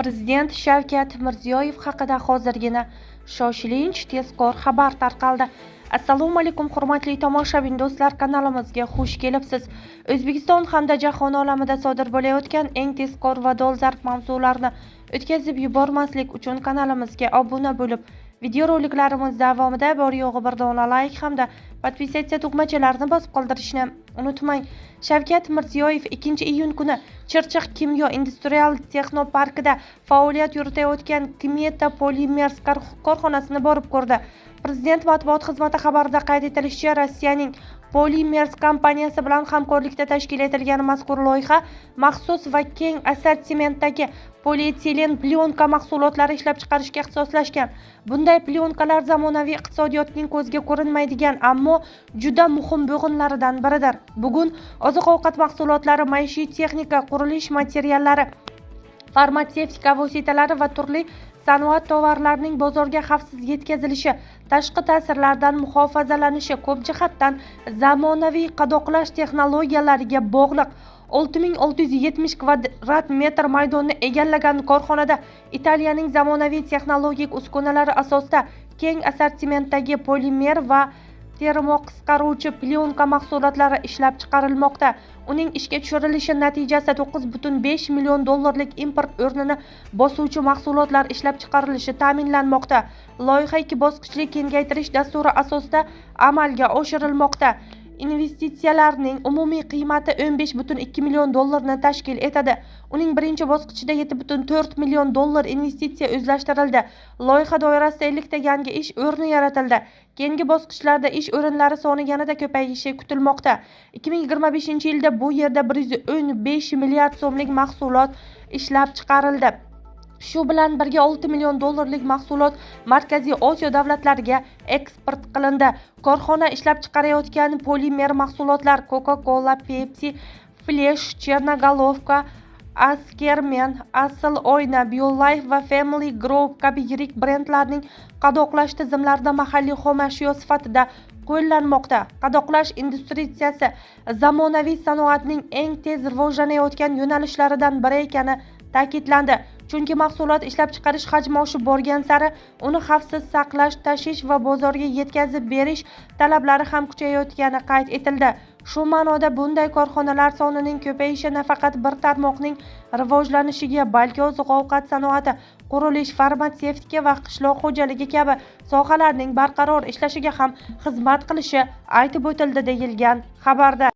Prezident Shavkat Mirziyoyev haqida hozirgina shoshilinch tezkor xabar tarqaldi. Assalomu alaykum hurmatli tomoshabin do'stlar, kanalimizga xush kelibsiz. O'zbekiston hamda jahon olamida sodir bo'layotgan eng tezkor va dolzarb mavzularni o'tkazib yubormaslik uchun kanalimizga obuna bo'lib, videoroliklarimiz davomida bor yo'g'i bir dona like hamda podpisatsiya tugmachalarini bosib qoldirishni unutmang. Shavkat Mirziyoyev 2-iyun kuni Chirchiq kimyo industrial texnoparkida faoliyat yuritayotgan Kimeta Polymers korxonasini borib ko'rdi. Prezident matbuot xizmati xabarida qayd etilishicha, Rossiyaning Polymers kompaniyasi bilan hamkorlikda tashkil etilgan mazkur loyiha maxsus va keng assortimentdagi polietilen plyonka mahsulotlari ishlab chiqarishga ixtisoslashgan. Bunday plyonkalar zamonaviy iqtisodiyotning ko'zga ko'rinmaydigan, ammo juda muhim bo'g'inlaridan biridir. Bugun oziq-ovqat mahsulotlari, maishiy texnika, qurilish materiallari, farmatsevtika vositalari va turli sanoat tovarlarining bozorga xavfsiz yetkazilishi, tashqi ta'sirlardan muhofazalanishi ko'p jihatdan zamonaviy qadoqlash texnologiyalariga bog'liq. 6670 kvadrat metr maydonni egallagan korxonada Italiyaning zamonaviy texnologik uskunalari asosida keng assortimentdagi polimer va termoqisqaruvchi plyonka mahsulotlari ishlab chiqarilmoqda. Uning ishga tushirilishi natijasida 9,5 million dollarlik import o'rnini bosuvchi mahsulotlar ishlab chiqarilishi ta'minlanmoqda. Loyiha 2 bosqichli kengaytirish dasturi asosida amalga oshirilmoqda. Investitsiyalarning umumiy qiymati 15,2 million dollarni tashkil etadi. Uning birinchi bosqichida 7,4 million dollar investitsiya o'zlashtirildi. Loyiha doirasida 50 ta yangi ish o'rni yaratildi. Keyingi bosqichlarda ish o'rinlari soni yanada ko'payishi kutilmoqda. 2025-yilda bu yerda 115 milliard so'mlik mahsulot ishlab chiqarildi. Shu bilan birga 6 million dollarlik mahsulot Markaziy Osiyo davlatlariga eksport qilindi. Korxona ishlab chiqarayotgan polimer mahsulotlar Coca-Cola, Pepsi, Flash, Chernogolovka, Askermen, Asl Oyna, BioLife va Family Group kabi yirik brendlarning qadoqlash tizimlarida mahalliy xomashyo sifatida qo'llanmoqda. Qadoqlash industriyasi zamonaviy sanoatning eng tez rivojlanayotgan yo'nalishlaridan biri ekani ta'kidlandi. Chunki mahsulot ishlab chiqarish hajmi oshib borgan sari uni xavfsiz saqlash, tashish va bozorga yetkazib berish talablari ham kuchayayotgani qayd etildi. Shu ma'noda bunday korxonalar sonining ko'payishi nafaqat bir tarmoqning rivojlanishiga, balki oziq-ovqat sanoati, qurilish, farmatsevtika va qishloq xo'jaligi kabi sohalarning barqaror ishlashiga ham xizmat qilishi aytib o'tildi, deyilgan xabarda.